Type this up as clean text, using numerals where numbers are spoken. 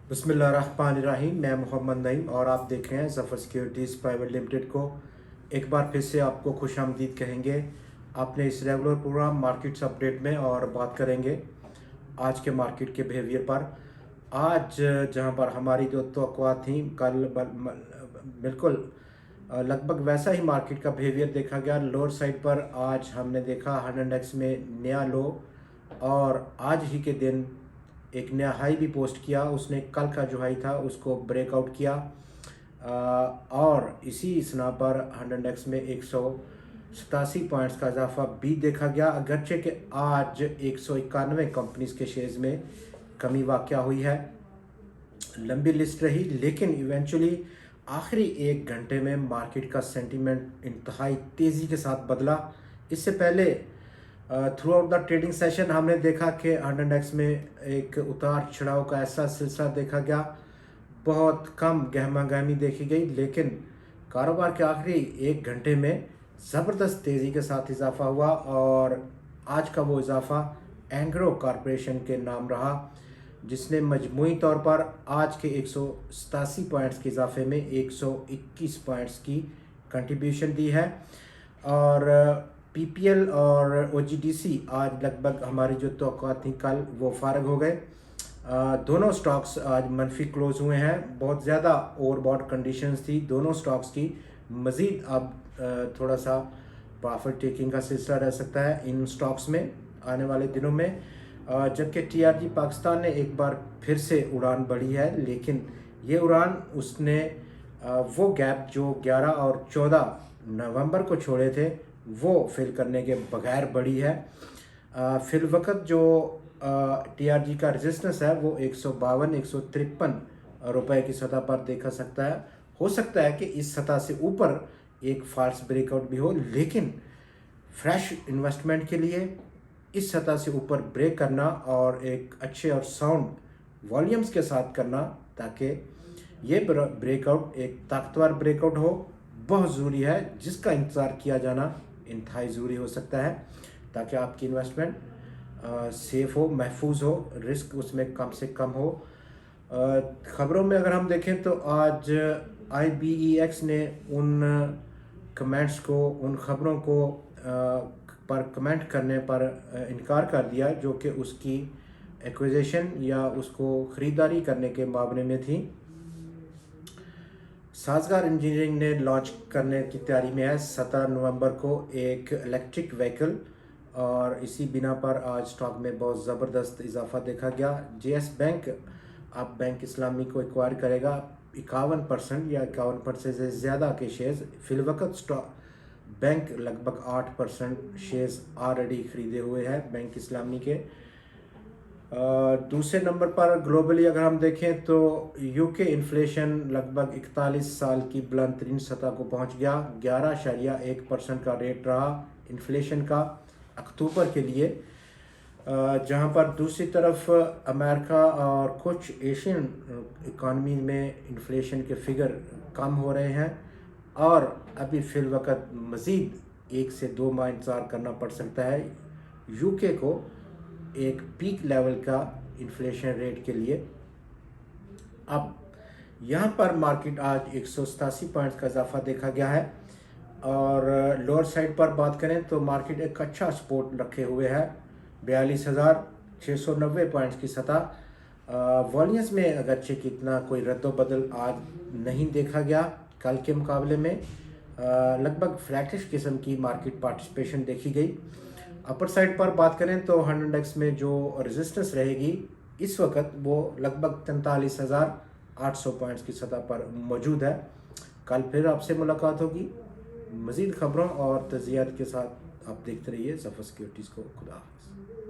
बिस्मिल्लाहिर्रहमानिर्रहीम। मैं मोहम्मद नईम और आप देख रहे हैं ज़फ़र सिक्योरिटीज़ प्राइवेट लिमिटेड को। एक बार फिर से आपको खुशामदीद कहेंगे आपने इस रेगुलर प्रोग्राम मार्केट्स अपडेट में, और बात करेंगे आज के मार्केट के बिहेवियर पर। आज जहां पर हमारी जो तवक्कुआत थी कल बिल्कुल लगभग वैसा ही मार्केट का बिहेवियर देखा गया। लोअर साइड पर आज हमने देखा 100 इंडेक्स में नया लो, और आज ही के दिन एक नया हाई भी पोस्ट किया उसने। कल का जो हाई था उसको ब्रेकआउट किया, और इसी स्ना पर 100 इंडेक्स में 187 पॉइंट्स का इजाफा भी देखा गया। अगरचे कि आज 191 कंपनीज के शेयर्स में कमी वाक़या हुई है। लंबी लिस्ट रही, लेकिन इवेंचुअली आखिरी एक घंटे में मार्केट का सेंटीमेंट इंतहाई तेज़ी के साथ बदला। इससे पहले through out the trading session हमने देखा कि 100 इंडेक्स में एक उतार चढ़ाव का ऐसा सिलसिला देखा गया। बहुत कम गहमा गहमी देखी गई, लेकिन कारोबार के आखिरी एक घंटे में ज़बरदस्त तेज़ी के साथ इजाफा हुआ, और आज का वो इजाफा एंग्रो कॉरपोरेशन के नाम रहा, जिसने मजमूई तौर पर आज के 187 पॉइंट्स के इजाफे में 121 पॉइंट्स की कंट्रीब्यूशन दी है। और पीपीएल और ओजीडीसी आज लगभग हमारी जो तवक्कुआत थी कल वो फारग हो गए। दोनों स्टॉक्स आज मनफी क्लोज हुए हैं। बहुत ज़्यादा ओवरबॉट कंडीशंस थी दोनों स्टॉक्स की। मज़ीद अब थोड़ा सा प्रॉफिट टेकिंग का सिलसिला रह सकता है इन स्टॉक्स में आने वाले दिनों में। जबकि टीआरजी पाकिस्तान ने एक बार फिर से उड़ान बढ़ी है, लेकिन ये उड़ान उसने वो गैप जो 11 और 14 नवंबर को छोड़े थे वो फिल करने के बगैर बढ़ी है। फिल वक्त जो टीआरजी का रेजिस्टेंस है वो 152-153 रुपए की सतह पर देखा सकता है। हो सकता है कि इस सतह से ऊपर एक फॉल्स ब्रेकआउट भी हो, लेकिन फ्रेश इन्वेस्टमेंट के लिए इस सतह से ऊपर ब्रेक करना और एक अच्छे और साउंड वॉल्यूम्स के साथ करना, ताकि ये ब्रेकआउट एक ताकतवर ब्रेकआउट हो, बहुत ज़रूरी है, जिसका इंतज़ार किया जाना इंतहाई ज़रूरी हो सकता है, ताकि आपकी इन्वेस्टमेंट सेफ़ हो, महफूज हो, रिस्क उसमें कम से कम हो। ख़बरों में अगर हम देखें तो आज IBEX ने उन कमेंट्स को, उन ख़बरों को पर कमेंट करने पर इनकार कर दिया जो कि उसकी एक्विजिशन या उसको ख़रीदारी करने के मामले में थी। साजगार इंजीनियरिंग ने लॉन्च करने की तैयारी में है 17 नवंबर को एक इलेक्ट्रिक व्हीकल, और इसी बिना पर आज स्टॉक में बहुत ज़बरदस्त इजाफा देखा गया। JS बैंक अब बैंक इस्लामी को एक्वायर करेगा। 51% या 51% से ज़्यादा के शेयर्स फिलवक्त स्टॉक बैंक लगभग 8% शेयर्स ऑलरेडी ख़रीदे हुए हैं बैंक इस्लामी के। दूसरे नंबर पर ग्लोबली अगर हम देखें तो यूके इन्फ्लेशन लगभग 41 साल की बुलंद तरीन सतह को पहुंच गया। 11.1% का रेट रहा इन्फ्लेशन का अक्टूबर के लिए, जहां पर दूसरी तरफ अमेरिका और कुछ एशियन इकॉनमी में इन्फ्लेशन के फिगर कम हो रहे हैं, और अभी फिल वक्त मज़ीद 1 से 2 माह इंतज़ार करना पड़ सकता है यूके को एक पीक लेवल का इन्फ्लेशन रेट के लिए। अब यहाँ पर मार्केट आज 187 पॉइंट्स का इजाफा देखा गया है, और लोअर साइड पर बात करें तो मार्केट एक अच्छा सपोर्ट रखे हुए है 42,690 पॉइंट्स की सतह। वॉल्यूम्स में अगरचे कि इतना कोई रद्दोबदल आज नहीं देखा गया, कल के मुकाबले में लगभग फ्लैटिश किस्म की मार्केट पार्टिसिपेशन देखी गई। अपर साइड पर बात करें तो 100 इंडेक्स में जो रेजिस्टेंस रहेगी इस वक्त वो लगभग 43,800 पॉइंट्स की सतह पर मौजूद है। कल फिर आपसे मुलाकात होगी मज़ीद ख़बरों और तज़ियात के साथ। आप देखते रहिए ज़फ़र सिक्योरिटीज़ को। खुदा हाफ़िज़।